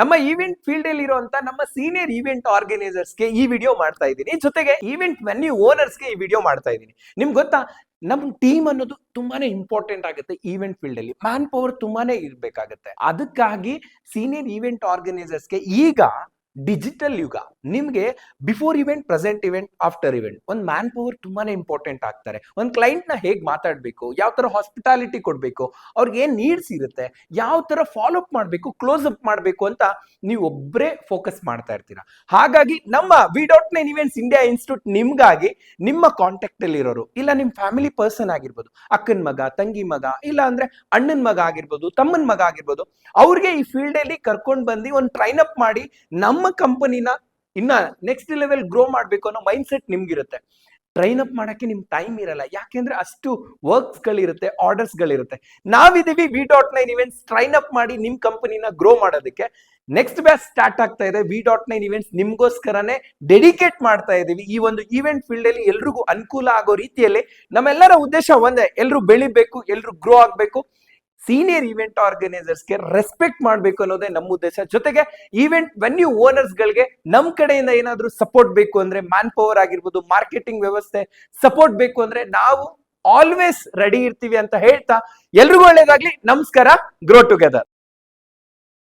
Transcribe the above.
ನಮ್ಮ event field ಅಲ್ಲಿ ಇರುವಂತ ನಮ್ಮ ಸೀನಿಯರ್ ಈವೆಂಟ್ ಆರ್ಗನೈಸರ್ಸ್ ಗೆ ಈ ವಿಡಿಯೋ ಮಾಡ್ತಾ ಇದ್ದೀನಿ. ಜೊತೆಗೆ ಈವೆಂಟ್ ವೆನ್ಯೂ ಓನರ್ಸ್ ಗೆ ಈ ವಿಡಿಯೋ ಮಾಡ್ತಾ ಇದ್ದೀನಿ. ನಿಮ್ಗೆ ಗೊತ್ತಾ, ನಮ್ ಟೀಮ್ ಅನ್ನೋದು ತುಂಬಾನೇ ಇಂಪಾರ್ಟೆಂಟ್ ಆಗುತ್ತೆ. ಈವೆಂಟ್ ಫೀಲ್ಡ್ ಅಲ್ಲಿ ಮ್ಯಾನ್ ಪವರ್ ತುಂಬಾನೇ ಇರ್ಬೇಕಾಗತ್ತೆ. ಅದಕ್ಕಾಗಿ ಸೀನಿಯರ್ ಈವೆಂಟ್ ಆರ್ಗನೈಸರ್ಸ್ ಗೆ ಈಗ ಡಿಜಿಟಲ್ ಯುಗ, ನಿಮ್ಗೆ before event, present event, after event ಒಂದ್ ಮ್ಯಾನ್ ಪವರ್ ತುಂಬಾನೇ ಇಂಪಾರ್ಟೆಂಟ್ ಆಗ್ತಾರೆ. ಒಂದ್ ಕ್ಲೈಂಟ್ ನ ಹೇಗ್ ಮಾತಾಡ್ಬೇಕು, ಯಾವ ತರ ಹಾಸ್ಪಿಟಾಲಿಟಿ ಕೊಡ್ಬೇಕು, ಅವ್ರಿಗೆ ಏನ್ ನೀಡ್ಸ್ ಇರುತ್ತೆ, ಯಾವ ತರ ಫಾಲೋ ಅಪ್ ಮಾಡ್ಬೇಕು, ಕ್ಲೋಸ್ ಅಪ್ ಮಾಡ್ಬೇಕು ಅಂತ ನೀವು ಒಬ್ಬರೇ ಫೋಕಸ್ ಮಾಡ್ತಾ ಇರ್ತೀರಾ. ಹಾಗಾಗಿ ನಮ್ಮ ವಿ.9 ಇವೆಂಟ್ಸ್ ಇಂಡಿಯಾ ಇನ್ಸ್ಟಿಟ್ಯೂಟ್ ನಿಮ್ಗಾಗಿ ನಿಮ್ಮ ಕಾಂಟ್ಯಾಕ್ಟ್ ಅಲ್ಲಿ ಇರೋರು, ಇಲ್ಲ ನಿಮ್ ಫ್ಯಾಮಿಲಿ ಪರ್ಸನ್ ಆಗಿರ್ಬೋದು, ಅಕ್ಕನ ಮಗ, ತಂಗಿ ಮಗ, ಇಲ್ಲ ಅಂದ್ರೆ ಅಣ್ಣನ್ ಮಗ ಆಗಿರ್ಬೋದು, ತಮ್ಮನ್ ಮಗ ಆಗಿರ್ಬೋದು, ಅವ್ರಿಗೆ ಈ ಫೀಲ್ಡ್ ಅಲ್ಲಿ ಕರ್ಕೊಂಡ್ ಬಂದು ಒಂದು ಟ್ರೈನ್ ಅಪ್ ಮಾಡಿ ನಮ್ಮ ಕಂಪನಿನ ಇನ್ನ ನೆಕ್ಸ್ಟ್ ಲೆವೆಲ್ ಗ್ರೋ ಮಾಡ್ಬೇಕು ಅನ್ನೋ ಮೈಂಡ್ ಸೆಟ್ ನಿಮ್ಗಿರುತ್ತೆ. ಟ್ರೈನ್ ಅಪ್ ಮಾಡಕ್ಕೆ ನಿಮ್ ಟೈಮ್ ಇರಲ್ಲ, ಯಾಕೆಂದ್ರೆ ಅಷ್ಟು ವರ್ಕ್ಸ್ ಗಳಿರುತ್ತೆ, ಆರ್ಡರ್ಸ್ ಗಳಿರುತ್ತೆ. ನಾವಿದೀವಿ ವಿ.9 ಇವೆಂಟ್ಸ್ ಟ್ರೈನ್ ಅಪ್ ಮಾಡಿ ನಿಮ್ ಕಂಪನಿನ ಗ್ರೋ ಮಾಡೋದಕ್ಕೆ. ನೆಕ್ಸ್ಟ್ ಬ್ಯಾಚ್ ಸ್ಟಾರ್ಟ್ ಆಗ್ತಾ ಇದೆ. ವಿ.9 ಇವೆಂಟ್ಸ್ ನಿಮ್ಗೋಸ್ಕರನೇ ಡೆಡಿಕೇಟ್ ಮಾಡ್ತಾ ಇದೀವಿ. ಈ ಒಂದು ಈವೆಂಟ್ ಫೀಲ್ಡ್ ಅಲ್ಲಿ ಎಲ್ರಿಗೂ ಅನುಕೂಲ ಆಗೋ ರೀತಿಯಲ್ಲಿ ನಮ್ಮೆಲ್ಲರ ಉದ್ದೇಶ ಒಂದೇ, ಎಲ್ರು ಬೆಳಿಬೇಕು, ಎಲ್ರು ಗ್ರೋ ಆಗ್ಬೇಕು, ಸೀನಿಯರ್ ಈವೆಂಟ್ ಆರ್ಗನೈಸರ್ಸ್ ಗೆ ರೆಸ್ಪೆಕ್ಟ್ ಮಾಡ್ಬೇಕು ಅನ್ನೋದೇ ನಮ್ಮ ಉದ್ದೇಶ. ಜೊತೆಗೆ ಈವೆಂಟ್ ವೆನ್ಯೂ ಓನರ್ಸ್ ಗಳಿಗೆ ನಮ್ ಕಡೆಯಿಂದ ಏನಾದ್ರೂ ಸಪೋರ್ಟ್ ಬೇಕು ಅಂದ್ರೆ, ಮ್ಯಾನ್ ಪವರ್ ಆಗಿರ್ಬೋದು, ಮಾರ್ಕೆಟಿಂಗ್ ವ್ಯವಸ್ಥೆ ಸಪೋರ್ಟ್ ಬೇಕು ಅಂದ್ರೆ ನಾವು ಆಲ್ವೇಸ್ ರೆಡಿ ಇರ್ತೀವಿ ಅಂತ ಹೇಳ್ತಾ, ಎಲ್ರಿಗೂ ಒಳ್ಳೇದಾಗ್ಲಿ. ನಮಸ್ಕಾರ. Grow together.